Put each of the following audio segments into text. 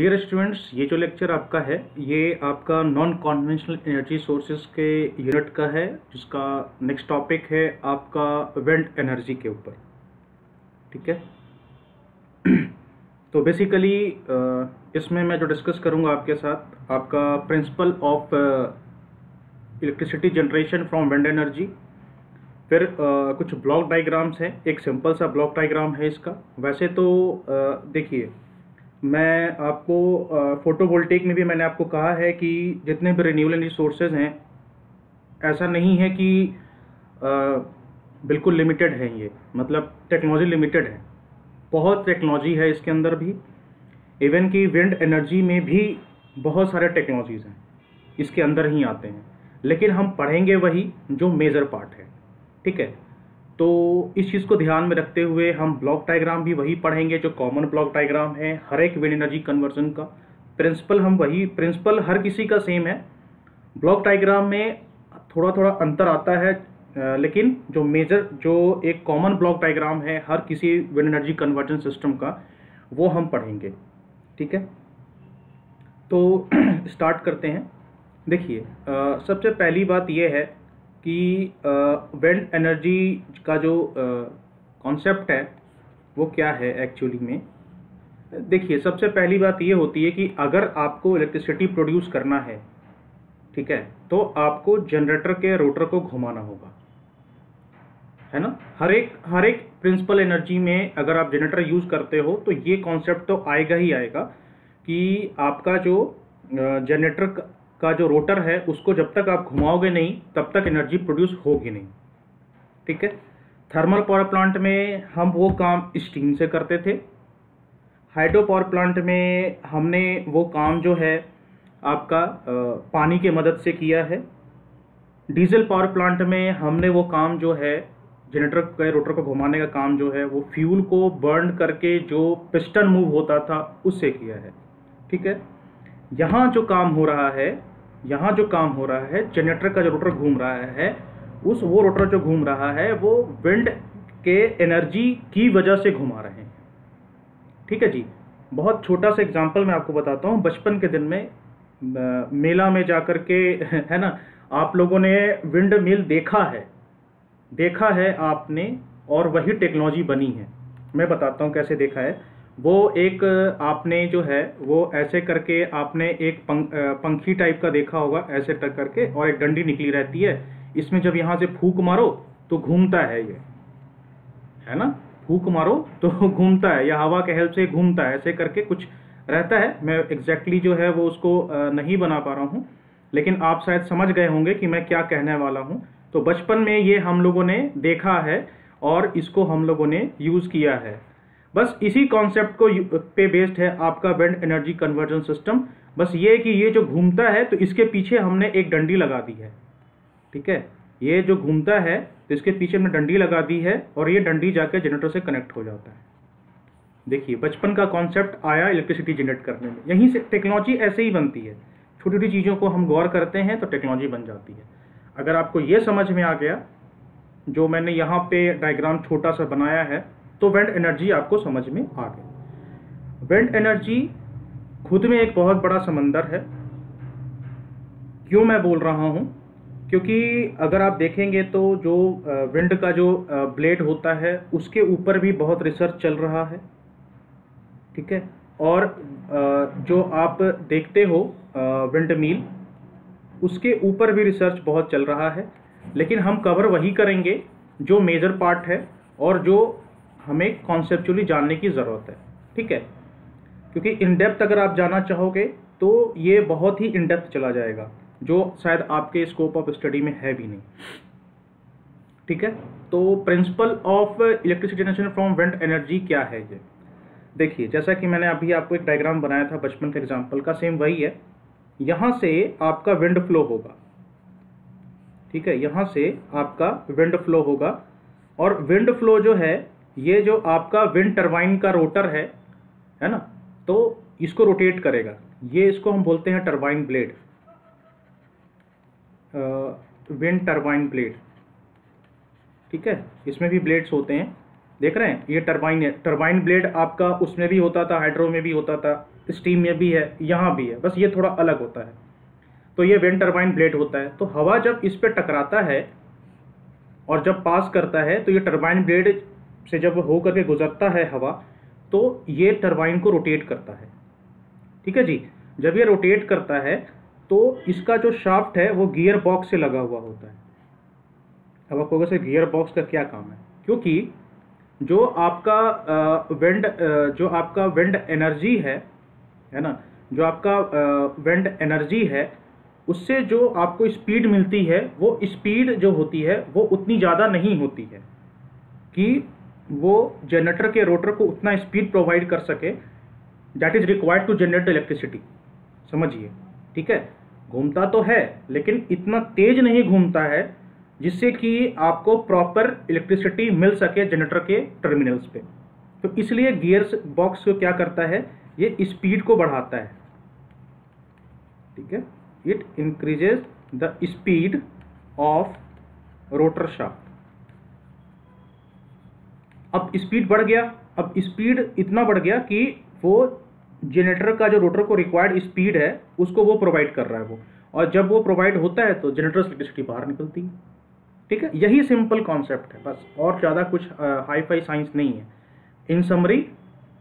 Dear students, ये जो lecture आपका है ये आपका नॉन कॉन्वेंशनल एनर्जी सोर्सेज के यूनिट का है, जिसका नेक्स्ट टॉपिक है आपका विंड एनर्जी के ऊपर। ठीक है। तो बेसिकली इसमें मैं जो डिस्कस करूंगा आपके साथ आपका principle of electricity generation from wind energy. फिर कुछ ब्लॉक डायग्राम्स हैं, एक सिंपल सा ब्लॉक डायग्राम है इसका। वैसे तो देखिए, मैं आपको फोटोवोल्टेइक में भी मैंने आपको कहा है कि जितने भी रिन्यूएबल एनर्जी सोर्सेज हैं, ऐसा नहीं है कि बिल्कुल लिमिटेड है। ये मतलब टेक्नोलॉजी लिमिटेड है, बहुत टेक्नोलॉजी है इसके अंदर भी। इवन कि विंड एनर्जी में भी बहुत सारे टेक्नोलॉजीज़ हैं, इसके अंदर ही आते हैं। लेकिन हम पढ़ेंगे वही जो मेजर पार्ट है। ठीक है। तो इस चीज़ को ध्यान में रखते हुए हम ब्लॉक डायग्राम भी वही पढ़ेंगे जो कॉमन ब्लॉक डायग्राम है हर एक विंड एनर्जी कन्वर्जन का। प्रिंसिपल हम वही, प्रिंसिपल हर किसी का सेम है। ब्लॉक डायग्राम में थोड़ा थोड़ा अंतर आता है, लेकिन जो मेजर, जो एक कॉमन ब्लॉक डायग्राम है हर किसी विंड एनर्जी कन्वर्जन सिस्टम का, वो हम पढ़ेंगे। ठीक है। तो स्टार्ट करते हैं। देखिए, सबसे पहली बात यह है कि विंड एनर्जी का जो कॉन्सेप्ट है वो क्या है एक्चुअली में। देखिए, सबसे पहली बात ये होती है कि अगर आपको इलेक्ट्रिसिटी प्रोड्यूस करना है, ठीक है, तो आपको जनरेटर के रोटर को घुमाना होगा, है ना। हर एक प्रिंसिपल एनर्जी में अगर आप जनरेटर यूज़ करते हो तो ये कॉन्सेप्ट तो आएगा ही आएगा कि आपका जो जनरेटर का जो रोटर है उसको जब तक आप घुमाओगे नहीं तब तक एनर्जी प्रोड्यूस होगी नहीं। ठीक है। थर्मल पावर प्लांट में हम वो काम स्टीम से करते थे। हाइड्रो पावर प्लांट में हमने वो काम जो है आपका पानी के मदद से किया है। डीजल पावर प्लांट में हमने वो काम जो है जनरेटर के रोटर को घुमाने का काम जो है वो फ्यूल को बर्न करके जो पिस्टन मूव होता था उससे किया है। ठीक है। यहाँ जो काम हो रहा है, जनरेटर का जो रोटर घूम रहा है, वो रोटर जो घूम रहा है वो विंड के एनर्जी की वजह से घुमा रहे हैं। ठीक है जी। बहुत छोटा सा एग्जांपल मैं आपको बताता हूँ। बचपन के दिन में मेला में जाकर के है ना, आप लोगों ने विंड मिल देखा है आपने, और वही टेक्नोलॉजी बनी है। मैं बताता हूँ कैसे देखा है। वो एक आपने जो है वो ऐसे करके आपने एक पंखी टाइप का देखा होगा, ऐसे टक करके, और एक डंडी निकली रहती है। इसमें जब यहाँ से फूंक मारो तो घूमता है, ये है ना, फूंक मारो तो घूमता है, या हवा के हेल्प से घूमता है, ऐसे करके कुछ रहता है। मैं एग्जैक्टली जो है वो उसको नहीं बना पा रहा हूँ, लेकिन आप शायद समझ गए होंगे कि मैं क्या कहने वाला हूँ। तो बचपन में ये हम लोगों ने देखा है और इसको हम लोगों ने यूज़ किया है। बस इसी कॉन्सेप्ट को पे बेस्ड है आपका विंड एनर्जी कन्वर्जन सिस्टम। बस ये कि ये जो घूमता है तो इसके पीछे हमने एक डंडी लगा दी है। ठीक है। ये जो घूमता है तो इसके पीछे हमने डंडी लगा दी है, और ये डंडी जाकर जनरेटर से कनेक्ट हो जाता है। देखिए, बचपन का कॉन्सेप्ट आया इलेक्ट्रिसिटी जनरेट करने में। यहीं से टेक्नोलॉजी ऐसे ही बनती है। छोटी छोटी चीज़ों को हम गौर करते हैं तो टेक्नोलॉजी बन जाती है। अगर आपको ये समझ में आ गया, जो मैंने यहाँ पे डायग्राम छोटा सा बनाया है, तो विंड एनर्जी आपको समझ में आ गई। विंड एनर्जी खुद में एक बहुत बड़ा समंदर है। क्यों मैं बोल रहा हूँ? क्योंकि अगर आप देखेंगे तो जो विंड का जो ब्लेड होता है उसके ऊपर भी बहुत रिसर्च चल रहा है। ठीक है। और जो आप देखते हो विंड मिल, उसके ऊपर भी रिसर्च बहुत चल रहा है। लेकिन हम कवर वही करेंगे जो मेजर पार्ट है और जो हमें कॉन्सेप्चुअली जानने की ज़रूरत है। ठीक है। क्योंकि इन डेप्थ अगर आप जानना चाहोगे तो ये बहुत ही इन डेप्थ चला जाएगा, जो शायद आपके स्कोप ऑफ स्टडी में है भी नहीं। ठीक है। तो principle of electricity generation from wind energy क्या है ये देखिए। जैसा कि मैंने अभी आपको एक डायग्राम बनाया था बचपन के एग्जाम्पल का, सेम वही है। यहाँ से आपका विंड फ्लो होगा। ठीक है। यहाँ से आपका विंड फ्लो होगा, और विंड फ्लो जो है ये जो आपका विंड टरबाइन का रोटर है ना, तो इसको रोटेट करेगा। ये इसको हम बोलते हैं turbine blade, wind turbine blade. ठीक है। इसमें भी ब्लेड्स होते हैं, देख रहे हैं, ये टरबाइन है। टरबाइन ब्लेड आपका उसमें भी होता था, हाइड्रो में भी होता था, स्टीम में भी है, यहाँ भी है, बस ये थोड़ा अलग होता है। तो ये विंड टरबाइन ब्लेड होता है। तो हवा जब इस पर टकराता है और जब पास करता है तो ये टरबाइन ब्लेड से जब हो करके गुजरता है हवा, तो ये टरबाइन को रोटेट करता है। ठीक है जी। जब ये रोटेट करता है तो इसका जो शाफ्ट है वो गियर बॉक्स से लगा हुआ होता है। अब आपको वैसे गियर बॉक्स का क्या काम है, क्योंकि जो आपका विंड एनर्जी है ना, जो आपका विंड एनर्जी है उससे जो आपको स्पीड मिलती है, वो स्पीड जो होती है वो उतनी ज़्यादा नहीं होती है कि वो जनरेटर के रोटर को उतना स्पीड प्रोवाइड कर सके that is required to generate electricity. समझिए, ठीक है। घूमता तो है लेकिन इतना तेज नहीं घूमता है जिससे कि आपको प्रॉपर इलेक्ट्रिसिटी मिल सके जनरेटर के टर्मिनल्स पे। तो इसलिए गियर बॉक्स को क्या करता है, ये स्पीड को बढ़ाता है। ठीक है, it increases the speed of rotor shaft. अब स्पीड बढ़ गया, अब स्पीड इतना बढ़ गया कि वो जनरेटर का जो रोटर को रिक्वायर्ड स्पीड है उसको वो प्रोवाइड कर रहा है वो, और जब वो प्रोवाइड होता है तो जनरेटर से इलेक्ट्रिसिटी बाहर निकलती है। ठीक है, यही सिंपल कॉन्सेप्ट है बस, और ज़्यादा कुछ हाई फाई साइंस नहीं है। इन समरी,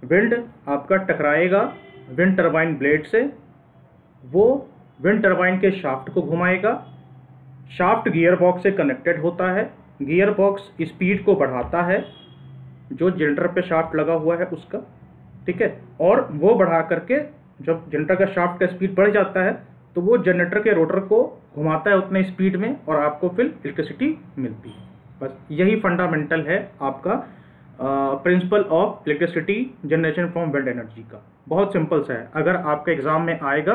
विंड आपका टकराएगा विंड टरबाइन ब्लेड से, वो विंड टरबाइन के शाफ्ट को घुमाएगा, शाफ्ट गियर बॉक्स से कनेक्टेड होता है, गियर बॉक्स स्पीड को बढ़ाता है जो जनरेटर पे शाफ्ट लगा हुआ है उसका। ठीक है, और वो बढ़ा करके जब जनरेटर का शाफ्ट का स्पीड बढ़ जाता है तो वो जनरेटर के रोटर को घुमाता है उतने स्पीड में और आपको फिर इलेक्ट्रिसिटी मिलती है। बस यही फंडामेंटल है आपका principle of electricity generation from wind energy का। बहुत सिंपल सा है, अगर आपके एग्जाम में आएगा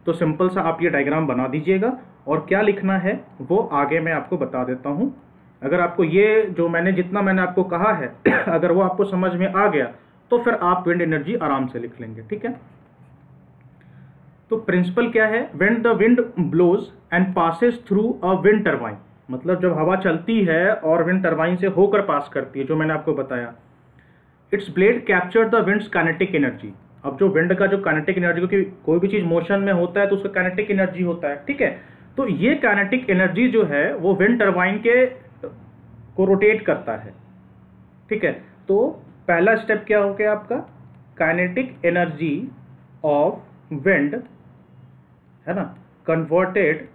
तो सिंपल सा आप ये डायग्राम बना दीजिएगा, और क्या लिखना है वो आगे मैं आपको बता देता हूँ। अगर आपको ये जो जितना मैंने आपको कहा है अगर वो आपको समझ में आ गया तो फिर आप विंड एनर्जी आराम से लिख लेंगे। ठीक है, तो प्रिंसिपल क्या है, when the wind blows and passes through a wind turbine, मतलब जब हवा चलती है और विंड टरबाइन से होकर पास करती है, जो मैंने आपको बताया, it's blade capture the winds kinetic energy. अब जो विंड का जो काइनेटिक एनर्जी, क्योंकि कोई भी चीज मोशन में होता है तो उसका काइनेटिक एनर्जी होता है। ठीक है, तो ये काइनेटिक एनर्जी जो है वो विंड टरबाइन के को रोटेट करता है। ठीक है, तो पहला स्टेप क्या हो गया आपका, काइनेटिक एनर्जी ऑफ विंड, है ना, converted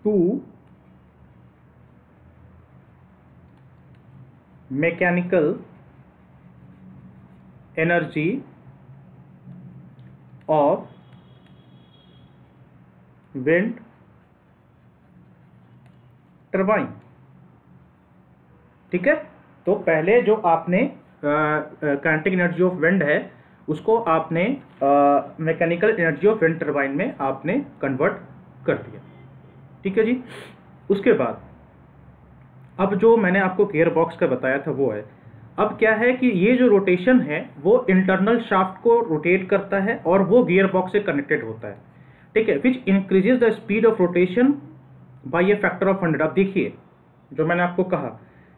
to mechanical energy of wind turbine. ठीक है, तो पहले जो आपने काइनेटिक एनर्जी ऑफ विंड है उसको आपने mechanical energy of wind turbine में आपने कन्वर्ट कर दिया। ठीक है जी, उसके बाद अब जो मैंने आपको गियर बॉक्स का बताया था वो है, अब क्या है कि ये जो रोटेशन है वो इंटरनल शाफ्ट को रोटेट करता है और वो गियर बॉक्स से कनेक्टेड होता है। ठीक है, विच increases the speed of rotation bye A factor of 100। अब देखिए, जो मैंने आपको कहा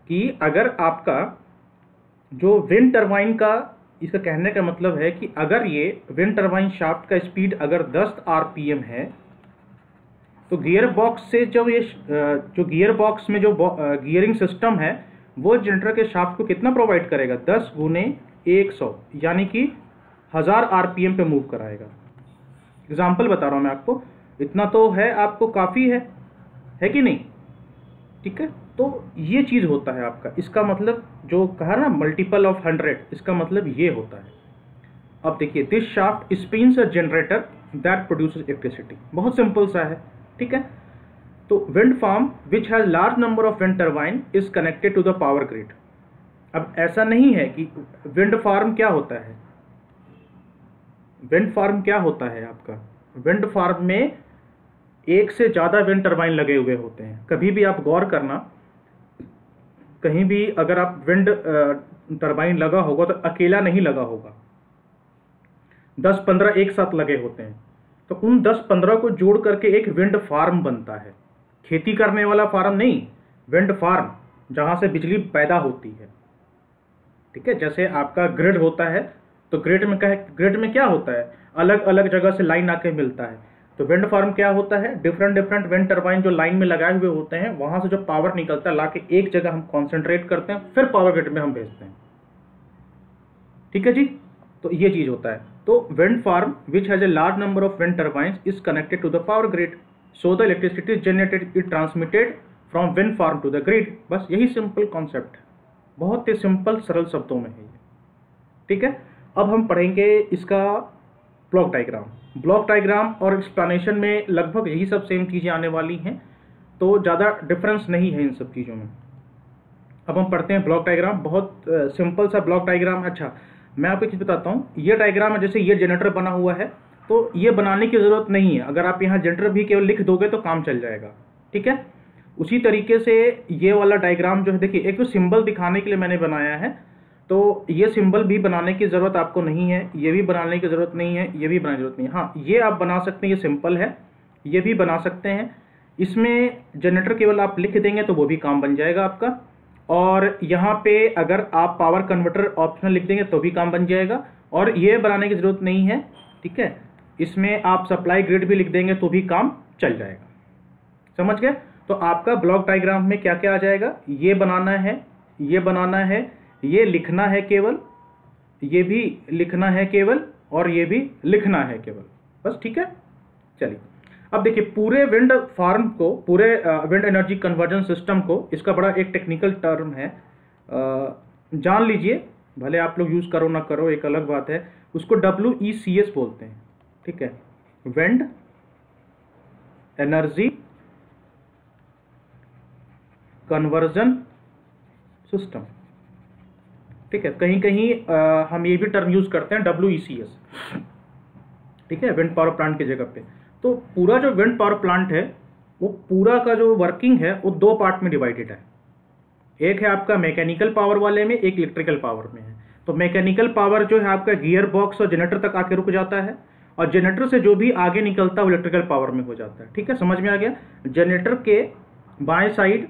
कि अगर आपका जो विंड टरबाइन का, इसका कहने का मतलब है कि अगर ये विंड टरबाइन शाफ्ट का स्पीड अगर 10 आरपीएम है तो गियर बॉक्स से जो गियर बॉक्स में जो गियरिंग सिस्टम है वो जनरेटर के शाफ्ट को कितना प्रोवाइड करेगा, 10 गुने 100, यानी कि 1000 आरपीएम पे मूव कराएगा। एग्जाम्पल बता रहा हूँ मैं आपको, इतना तो है, आपको काफ़ी है कि नहीं। ठीक है, तो ये चीज़ होता है आपका, इसका मतलब जो कहा ना मल्टीपल ऑफ 100, इसका मतलब ये होता है। अब देखिए, this shaft spins a generator that produces electricity. बहुत सिंपल सा है। ठीक है, तो wind farm which has large number of wind turbine is connected to the power grid. अब ऐसा नहीं है कि विंड फार्म क्या होता है, विंड फार्म क्या होता है आपका, विंड फार्म में एक से ज़्यादा विंड टरबाइन लगे हुए होते हैं। कभी भी आप गौर करना, कहीं भी अगर आप विंड टरबाइन लगा होगा तो अकेला नहीं लगा होगा, 10-15 एक साथ लगे होते हैं। तो उन 10-15 को जोड़ करके एक विंड फार्म बनता है। खेती करने वाला फार्म नहीं, विंड फार्म, जहाँ से बिजली पैदा होती है। ठीक है, जैसे आपका ग्रिड होता है तो ग्रिड में क्या है, ग्रिड में क्या होता है, अलग अलग जगह से लाइन आके मिलता है। तो विंड फार्म क्या होता है, डिफरेंट डिफरेंट विंड टरबाइन जो लाइन में लगाए हुए होते हैं, वहां से जो पावर निकलता है लाके एक जगह हम कॉन्सेंट्रेट करते हैं, फिर पावर ग्रिड में हम भेजते हैं। ठीक है जी, तो ये चीज होता है। तो wind farm which has a large number of wind turbines is connected to the power grid, so the electricity is generated is transmitted from wind farm to the grid. बस यही सिंपल कॉन्सेप्ट है, बहुत ही simple सरल शब्दों में है ये। ठीक है, अब हम पढ़ेंगे इसका ब्लॉक डायग्राम। ब्लॉक डायग्राम और एक्सप्लेनेशन में लगभग यही सब सेम चीज़ें आने वाली हैं, तो ज़्यादा डिफरेंस नहीं है इन सब चीज़ों में। अब हम पढ़ते हैं ब्लॉक डायग्राम, बहुत सिंपल सा ब्लॉक डायग्राम है। अच्छा, मैं आपको एक चीज़ बताता हूँ, ये डायग्राम है, जैसे ये जनरेटर बना हुआ है, तो ये बनाने की ज़रूरत नहीं है, अगर आप यहाँ जनरेटर भी केवल लिख दोगे तो काम चल जाएगा। ठीक है, उसी तरीके से ये वाला डायग्राम जो है, देखिए एक तो सिंबल दिखाने के लिए मैंने बनाया है, तो ये सिंबल भी बनाने की ज़रूरत आपको नहीं है, ये भी बनाने की ज़रूरत नहीं है, ये भी बनाने की ज़रूरत नहीं है। हाँ, ये आप बना सकते हैं, ये सिंपल है, ये भी बना सकते हैं। इसमें जनरेटर केवल आप लिख देंगे तो वो भी काम बन जाएगा आपका, और यहाँ पे अगर आप पावर कन्वर्टर ऑप्शनल लिख देंगे तो भी काम बन जाएगा, और ये बनाने की ज़रूरत नहीं है। ठीक है, इसमें आप सप्लाई ग्रिड भी लिख देंगे तो भी काम चल जाएगा। समझ गए? तो आपका ब्लॉक डायग्राम में क्या क्या आ जाएगा, ये बनाना है, ये बनाना है, ये लिखना है केवल, ये भी लिखना है केवल, और ये भी लिखना है केवल, बस। ठीक है, चलिए अब देखिए पूरे विंड फार्म को, पूरे विंड एनर्जी कन्वर्जन सिस्टम को, इसका बड़ा एक टेक्निकल टर्म है, जान लीजिए, भले आप लोग यूज़ करो ना करो एक अलग बात है, उसको WECS बोलते हैं। ठीक है, विंड एनर्जी कन्वर्जन सिस्टम। ठीक है, कहीं कहीं हम ये भी टर्म यूज करते हैं WECS। ठीक है, विंड पावर प्लांट की जगह पे। तो पूरा जो विंड पावर प्लांट है, वो पूरा का जो वर्किंग है वो दो पार्ट में डिवाइडेड है। एक है आपका मैकेनिकल पावर वाले में, एक इलेक्ट्रिकल पावर में है। तो मैकेनिकल पावर जो है आपका गियर बॉक्स और जनरेटर तक आके रुक जाता है, और जनरेटर से जो भी आगे निकलता है वो इलेक्ट्रिकल पावर में हो जाता है। ठीक है, समझ में आ गया? जनरेटर के बाएं साइड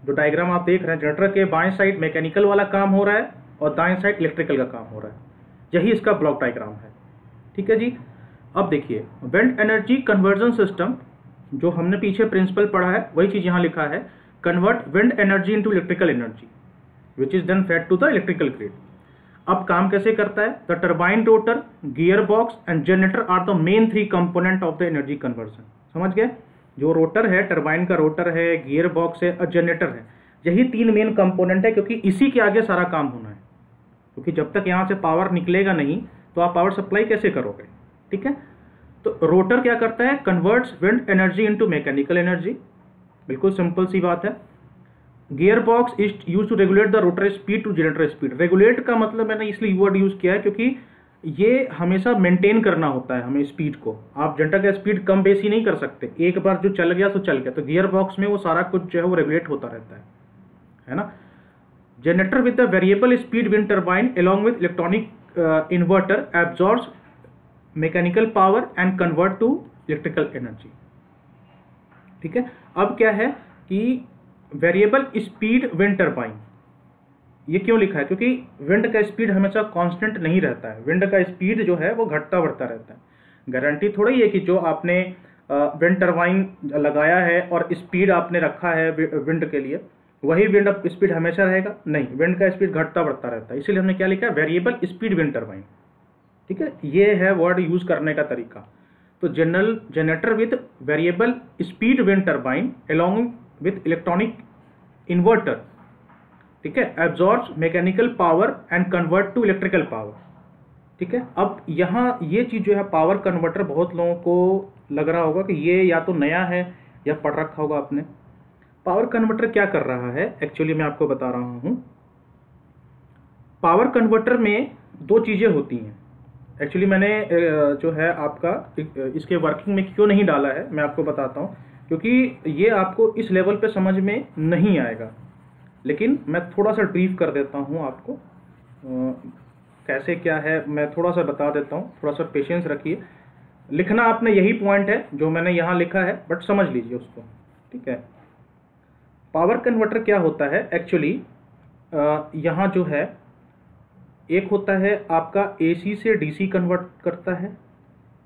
जो डायग्राम आप देख रहे हैं, जनरेटर के बाएं साइड मैकेनिकल वाला काम हो रहा है और दाएं साइड इलेक्ट्रिकल का काम हो रहा है। यही इसका ब्लॉक डायग्राम है। ठीक है जी, अब देखिए विंड एनर्जी कन्वर्जन सिस्टम, जो हमने पीछे प्रिंसिपल पढ़ा है वही चीज यहाँ लिखा है, convert wind energy into electrical energy which is then fed to the electrical grid. अब काम कैसे करता है? The turbine rotor, gear box and generator are the main 3 component of the energy conversion. समझ गए? जो रोटर है, टरबाइन का रोटर है, गियर बॉक्स है और जनरेटर है, यही 3 मेन कंपोनेंट है, क्योंकि इसी के आगे सारा काम होना है। क्योंकि जब तक यहाँ से पावर निकलेगा नहीं तो आप पावर सप्लाई कैसे करोगे? ठीक है, तो रोटर क्या करता है? Converts wind energy into mechanical energy, बिल्कुल सिंपल सी बात है। Gear box is use to regulate the rotor speed to generator speed. Regulate का मतलब मैंने इसलिए वर्ड यूज किया है क्योंकि ये हमेशा मेंटेन करना होता है हमें स्पीड को। आप जनरेटर का स्पीड कम बेसी नहीं कर सकते, एक बार जो चल गया तो चल गया। तो गियर बॉक्स में वो सारा कुछ जो है वो रेगुलेट होता रहता है ना। Generator with the variable speed wind turbine along with electronic inverter absorbs mechanical power and convert to electrical energy. ठीक है, अब क्या है कि वेरिएबल स्पीड विंड टरबाइन, ये क्यों लिखा है? क्योंकि विंड का स्पीड हमेशा कांस्टेंट नहीं रहता है, विंड का स्पीड जो है वो घटता बढ़ता रहता है। गारंटी थोड़ी है कि जो आपने विंड टरबाइन लगाया है और स्पीड आपने रखा है विंड के लिए, वही विंड स्पीड हमेशा रहेगा, नहीं, विंड का स्पीड घटता बढ़ता रहता है। इसीलिए हमने क्या लिखा है? Variable speed wind turbine. ठीक है, ये है वर्ड यूज करने का तरीका। तो generator with variable speed wind turbine along with electronic inverter, ठीक है, absorbs mechanical power and convert to electrical power. ठीक है, अब यहाँ ये चीज जो है पावर कन्वर्टर, बहुत लोगों को लग रहा होगा कि ये या तो नया है या पढ़ रखा होगा आपने। पावर कन्वर्टर क्या कर रहा है एक्चुअली मैं आपको बता रहा हूं। पावर कन्वर्टर में 2 चीजें होती हैं। एक्चुअली मैंने जो है आपका इसके वर्किंग में क्यों नहीं डाला है मैं आपको बताता हूं, क्योंकि ये आपको इस लेवल पे समझ में नहीं आएगा, लेकिन मैं थोड़ा सा ब्रीफ कर देता हूं आपको कैसे क्या है, मैं थोड़ा सा बता देता हूं, थोड़ा सा पेशेंस रखिए। लिखना आपने यही पॉइंट है जो मैंने यहाँ लिखा है, बट समझ लीजिए उसको। ठीक है, पावर कन्वर्टर क्या होता है एक्चुअली, यहाँ जो है एक होता है आपका AC से DC कन्वर्ट करता है,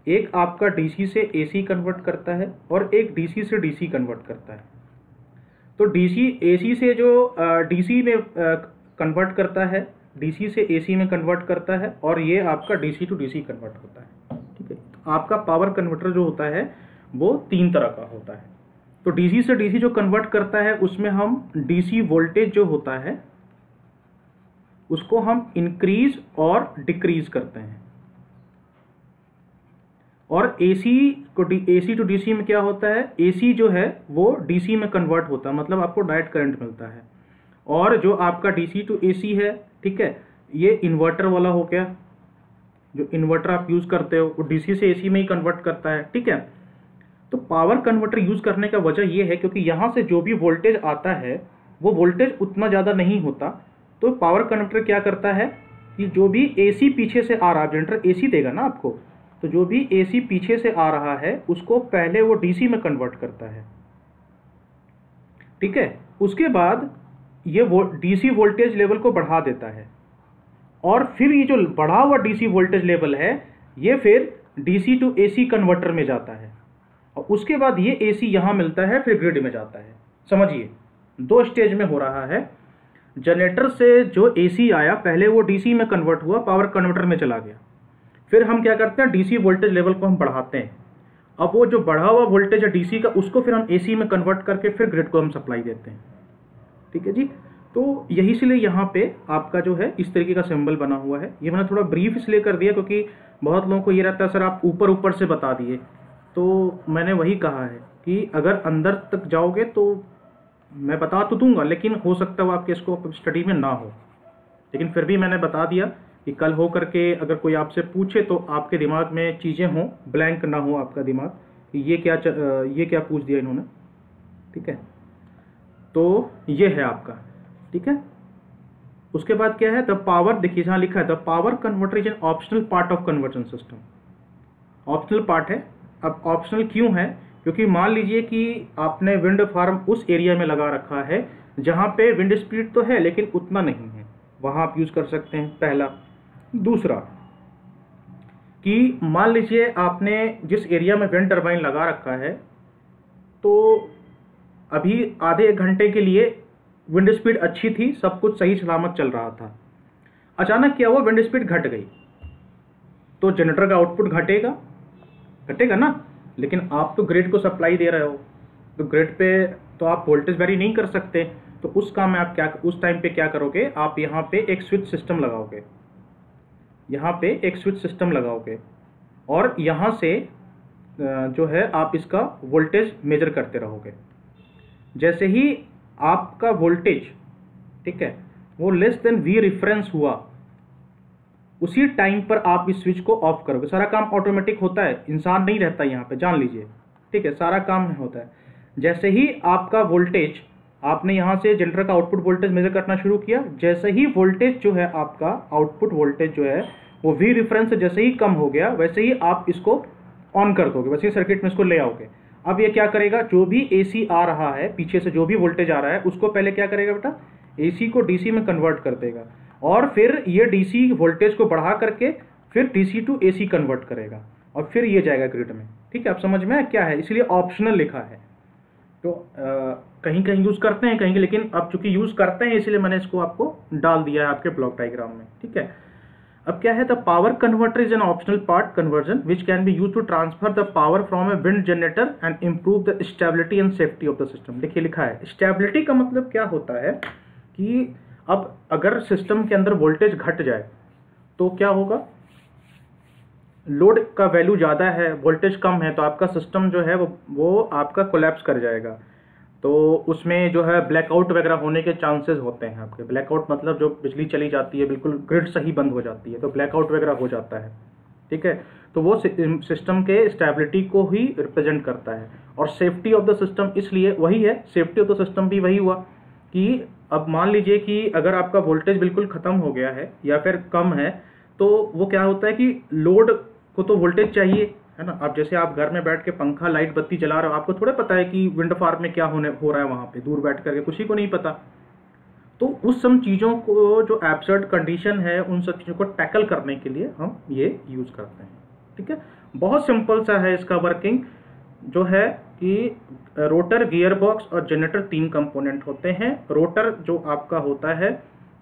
एक आपका DC से AC कन्वर्ट करता है, और एक DC से DC कन्वर्ट करता है। तो AC से जो DC में कन्वर्ट करता है, DC से AC में कन्वर्ट करता है, और ये आपका DC टू DC कन्वर्ट होता है। ठीक है, आपका पावर कन्वर्टर जो होता है वो 3 तरह का होता है। तो DC से DC जो कन्वर्ट करता है उसमें हम DC वोल्टेज जो होता है उसको हम इंक्रीज और डिक्रीज करते हैं, और AC टू DC में क्या होता है, AC जो है वो DC में कन्वर्ट होता है, मतलब आपको डायरेक्ट करंट मिलता है। और जो आपका DC टू AC है, ठीक है, ये इन्वर्टर वाला हो गया, जो इन्वर्टर आप यूज़ करते हो वो DC से AC में ही कन्वर्ट करता है। ठीक है, तो पावर कन्वर्टर यूज़ करने का वजह ये है क्योंकि यहाँ से जो भी वोल्टेज आता है वो वोल्टेज उतना ज़्यादा नहीं होता। तो पावर कन्वर्टर क्या करता है कि जो भी AC पीछे से आ रहा है, जनरेटर AC देगा ना आपको, तो जो भी AC पीछे से आ रहा है उसको पहले वो DC में कन्वर्ट करता है। ठीक है, उसके बाद ये DC वोल्टेज लेवल को बढ़ा देता है, और फिर ये जो बढ़ा हुआ DC वोल्टेज लेवल है ये फिर DC टू AC कन्वर्टर में जाता है, और उसके बाद ये AC यहाँ मिलता है, फिर ग्रिड में जाता है। समझिए 2 स्टेज में हो रहा है। जनरेटर से जो AC आया पहले वो DC में कन्वर्ट हुआ, पावर कन्वर्टर में चला गया, फिर हम क्या करते हैं DC वोल्टेज लेवल को हम बढ़ाते हैं। अब वो जो बढ़ा हुआ वोल्टेज है DC का उसको फिर हम AC में कन्वर्ट करके फिर ग्रिड को हम सप्लाई देते हैं। ठीक है जी, तो यही इसलिए यहाँ पे आपका जो है इस तरीके का सिंबल बना हुआ है। ये मैंने थोड़ा ब्रीफ इसलिए कर दिया क्योंकि बहुत लोगों को ये रहता है सर आप ऊपर ऊपर से बता दिए, तो मैंने वही कहा है कि अगर अंदर तक जाओगे तो मैं बता तो दूंगा, लेकिन हो सकता है वो आपके इसको स्टडी में ना हो, लेकिन फिर भी मैंने बता दिया कि कल हो करके अगर कोई आपसे पूछे तो आपके दिमाग में चीज़ें हों, ब्लैंक ना हो आपका दिमाग कि ये क्या पूछ दिया इन्होंने। ठीक है, तो ये है आपका। ठीक है, उसके बाद क्या है, द पावर, देखिए जहाँ लिखा है the power converter is an optional part of conversion system. Optional part है। अब ऑप्शनल क्यों है, क्योंकि मान लीजिए कि आपने विंड फार्म उस एरिया में लगा रखा है जहाँ पे विंड स्पीड तो है लेकिन उतना नहीं है, वहाँ आप यूज़ कर सकते हैं, पहला। दूसरा कि मान लीजिए आपने जिस एरिया में विंड टर्बाइन लगा रखा है तो अभी आधे 1 घंटे के लिए विंड स्पीड अच्छी थी, सब कुछ सही सलामत चल रहा था, अचानक क्या हुआ, विंड स्पीड घट गई, तो जनरेटर का आउटपुट घटेगा ना, लेकिन आप तो ग्रिड को सप्लाई दे रहे हो, तो ग्रिड पे तो आप वोल्टेज वेरी नहीं कर सकते, तो उस टाइम पे क्या करोगे, आप यहाँ पे एक स्विच सिस्टम लगाओगे, और यहाँ से जो है आप इसका वोल्टेज मेजर करते रहोगे। जैसे ही आपका वोल्टेज, ठीक है, वो लेस देन V रेफरेंस हुआ, उसी टाइम पर आप इस स्विच को ऑफ करोगे। सारा काम ऑटोमेटिक होता है, इंसान नहीं रहता यहाँ पे, जान लीजिए। ठीक है, सारा काम होता है। जैसे ही आपका वोल्टेज, आपने यहाँ से जनरेटर का आउटपुट वोल्टेज मेजर करना शुरू किया, जैसे ही वोल्टेज जो है आपका आउटपुट वोल्टेज जो है वो V रेफरेंस से जैसे ही कम हो गया, वैसे ही आप इसको ऑन कर दोगे, वैसे ही सर्किट में इसको ले आओगे। अब ये क्या करेगा, जो भी AC आ रहा है पीछे से, जो भी वोल्टेज आ रहा है उसको पहले क्या करेगा बेटा, AC को DC में कन्वर्ट कर देगा, और फिर ये DC वोल्टेज को बढ़ा करके फिर DC टू AC कन्वर्ट करेगा, और फिर ये जाएगा ग्रिड में। ठीक है, अब समझ में क्या है, इसलिए ऑप्शनल लिखा है। तो कहीं कहीं यूज़ करते हैं, कहीं, लेकिन अब चूंकि यूज़ करते हैं इसलिए मैंने इसको आपको डाल दिया है आपके ब्लॉक डायग्राम में। ठीक है, अब क्या है, the power converter is an optional part conversion which can be use to transfer the power from a wind generator and improve the stability and safety of the system. देखिए लिखा है, stability का मतलब क्या होता है कि अब अगर सिस्टम के अंदर वोल्टेज घट जाए तो क्या होगा, लोड का वैल्यू ज़्यादा है, वोल्टेज कम है, तो आपका सिस्टम जो है वो आपका कोलैप्स कर जाएगा, तो उसमें जो है ब्लैकआउट वगैरह होने के चांसेस होते हैं आपके। ब्लैकआउट मतलब जो बिजली चली जाती है, बिल्कुल ग्रिड सही बंद हो जाती है, तो ब्लैकआउट वगैरह हो जाता है। ठीक है, तो वो सिस्टम के स्टेबिलिटी को ही रिप्रेजेंट करता है। और सेफ्टी ऑफ द सिस्टम इसलिए वही है, सेफ्टी ऑफ द सिस्टम भी वही हुआ कि अब मान लीजिए कि अगर आपका वोल्टेज बिल्कुल ख़त्म हो गया है या फिर कम है, तो वो क्या होता है कि लोड को तो वोल्टेज चाहिए, है ना। अब जैसे आप घर में बैठ के पंखा लाइट बत्ती चला रहे हो, आपको थोड़ा पता है कि विंड फार्म में क्या हो रहा है वहाँ पे, दूर बैठ करके किसी को नहीं पता। तो उस सब चीज़ों को, जो एब्सर्ड कंडीशन है, उन सब चीज़ों को टैकल करने के लिए हम ये यूज़ करते हैं। ठीक है, बहुत सिंपल सा है इसका वर्किंग, जो है कि रोटर, गियर बॉक्स और जनरेटर 3 कंपोनेंट होते हैं। रोटर जो आपका होता है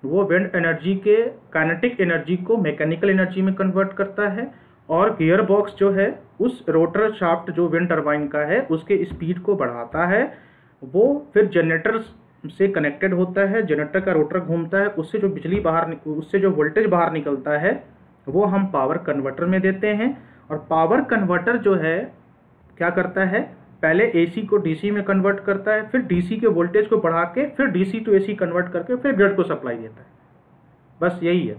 वो विंड एनर्जी के काइनेटिक एनर्जी को मैकेनिकल एनर्जी में कन्वर्ट करता है, और गियर बॉक्स जो है उस रोटर शाफ्ट जो विंड टरबाइन का है उसके स्पीड को बढ़ाता है। वो फिर जनरेटर से कनेक्टेड होता है, जनरेटर का रोटर घूमता है, उससे जो बिजली बाहर, उससे जो वोल्टेज बाहर निकलता है वो हम पावर कन्वर्टर में देते हैं। और पावर कन्वर्टर जो है क्या करता है, पहले एसी को डीसी में कन्वर्ट करता है, फिर डीसी के वोल्टेज को बढ़ा के फिर डीसी टू एसी कन्वर्ट करके फिर ग्रिड को सप्लाई देता है। बस यही है।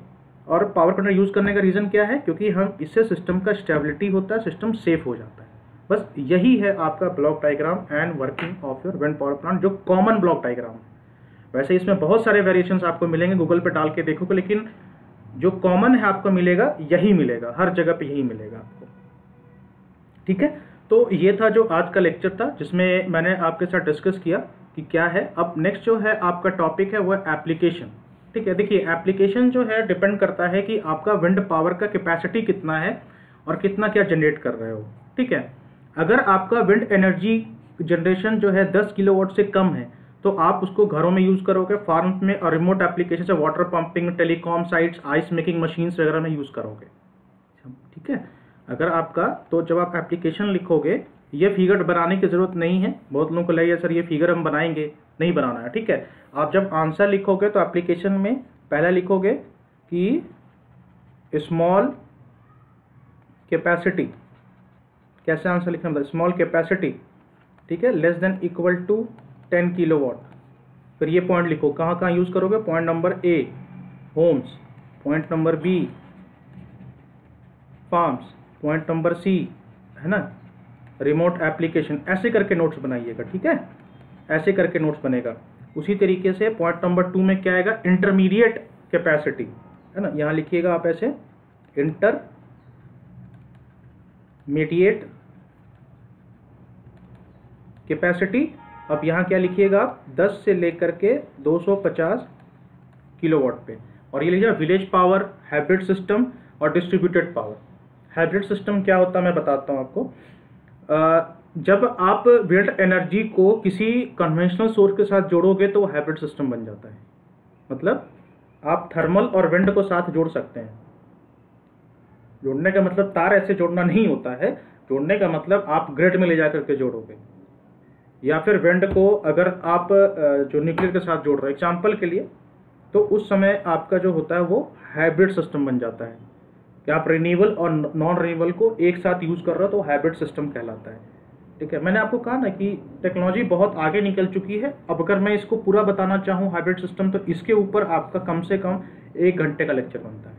और पावर कन्वर्टर यूज़ करने का रीज़न क्या है, क्योंकि हम इससे सिस्टम का स्टेबिलिटी होता है, सिस्टम सेफ हो जाता है। बस यही है आपका block diagram and working of your wind power plant, जो कॉमन ब्लॉक डायग्राम है। वैसे इसमें बहुत सारे वेरिएशंस आपको मिलेंगे, गूगल पे डाल के देखोगे, लेकिन जो कॉमन है आपको मिलेगा यही मिलेगा, हर जगह पे यही मिलेगा आपको। ठीक है, तो ये था जो आज का लेक्चर था, जिसमें मैंने आपके साथ डिस्कस किया कि क्या है। अब नेक्स्ट जो है आपका टॉपिक है वो है एप्लीकेशन। ठीक है, देखिए एप्लीकेशन जो है डिपेंड करता है कि आपका विंड पावर का कैपेसिटी कितना है और कितना क्या जनरेट कर रहे हो। ठीक है, अगर आपका विंड एनर्जी जनरेशन जो है 10 किलोवाट से कम है तो आप उसको घरों में यूज़ करोगे, फार्म में और रिमोट एप्लीकेशन से water pumping, telecom sites, ice making machines वगैरह में यूज़ करोगे। ठीक है, अगर आपका, तो जब आप एप्लीकेशन लिखोगे, ये फिगर बनाने की ज़रूरत नहीं है। बहुत लोगों को लगेगा सर ये फिगर हम बनाएंगे, नहीं बनाना है। ठीक है, आप जब आंसर लिखोगे तो एप्लीकेशन में पहला लिखोगे कि स्मॉल कैपेसिटी, कैसे आंसर लिखना है, स्मॉल कैपेसिटी, ठीक है, less than equal to 10 kilowatt. फिर ये पॉइंट लिखो, कहाँ कहाँ यूज़ करोगे। Point number A homes, point number B farms, point number C है ना रिमोट एप्लीकेशन। ऐसे करके नोट्स बनाइएगा। ठीक है, ऐसे करके नोट्स बनेगा। उसी तरीके से पॉइंट नंबर 2 में क्या आएगा, इंटरमीडिएट कैपेसिटी, है ना, यहाँ लिखिएगा आप ऐसे, इंटरमीडिएट कैपेसिटी। अब यहाँ क्या लिखिएगा आप, 10 से लेकर के 250 किलोवाट पे। और ये लीजिए विलेज पावर, हाइब्रिड सिस्टम और डिस्ट्रीब्यूटेड पावर। हाइब्रिड सिस्टम क्या होता है मैं बताता हूँ आपको। जब आप विंड एनर्जी को किसी कन्वेंशनल सोर्स के साथ जोड़ोगे तो वो हाइब्रिड सिस्टम बन जाता है। मतलब आप थर्मल और विंड को साथ जोड़ सकते हैं। जोड़ने का मतलब तार ऐसे जोड़ना नहीं होता है, जोड़ने का मतलब आप ग्रिड में ले जाकर के जोड़ोगे, या फिर विंड को अगर आप जो न्यूक्लियर के साथ जोड़ रहे हो एग्जाम्पल के लिए, तो उस समय आपका जो होता है वो हाइब्रिड सिस्टम बन जाता है कि आप रिन्यूएबल और नॉन रिन्यूएबल को एक साथ यूज़ कर रहे हो, तो हाइब्रिड सिस्टम कहलाता है। ठीक है, मैंने आपको कहा ना कि टेक्नोलॉजी बहुत आगे निकल चुकी है। अब अगर मैं इसको पूरा बताना चाहूँ हाइब्रिड सिस्टम, तो इसके ऊपर आपका कम से कम 1 घंटे का लेक्चर बनता है।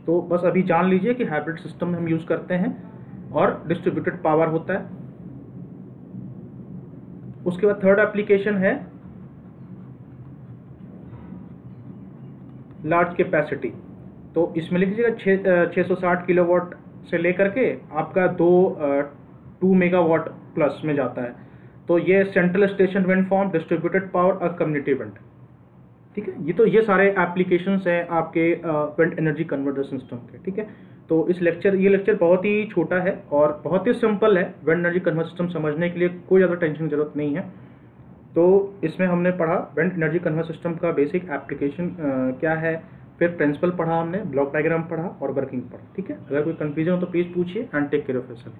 तो बस अभी जान लीजिए कि हाइब्रिड सिस्टम हम यूज़ करते हैं और डिस्ट्रीब्यूटेड पावर होता है। उसके बाद थर्ड एप्लीकेशन है लार्ज कैपेसिटी। तो इसमें लिख लीजिएगा 660 किलोवाट से लेकर के आपका 2 मेगावाट प्लस में जाता है। तो ये central station wind farm, distributed power और कम्युनिटी विंड। ठीक है, ये सारे एप्लीकेशंस हैं आपके विंड एनर्जी कन्वर्टर सिस्टम के। ठीक है, तो ये लेक्चर बहुत ही छोटा है और बहुत ही सिंपल है। विंड एनर्जी कन्वर्टर सिस्टम समझने के लिए कोई ज़्यादा टेंशन की जरूरत नहीं है। तो इसमें हमने पढ़ा विंड एनर्जी कन्वर्टर सिस्टम का बेसिक एप्लीकेशन क्या है, फिर प्रिंसिपल पढ़ा हमने, ब्लॉक डायग्राम पढ़ा और वर्किंग पढ़ा। ठीक है, अगर कोई कंफ्यूजन हो तो प्लीज़ पूछिए and take care of yourself.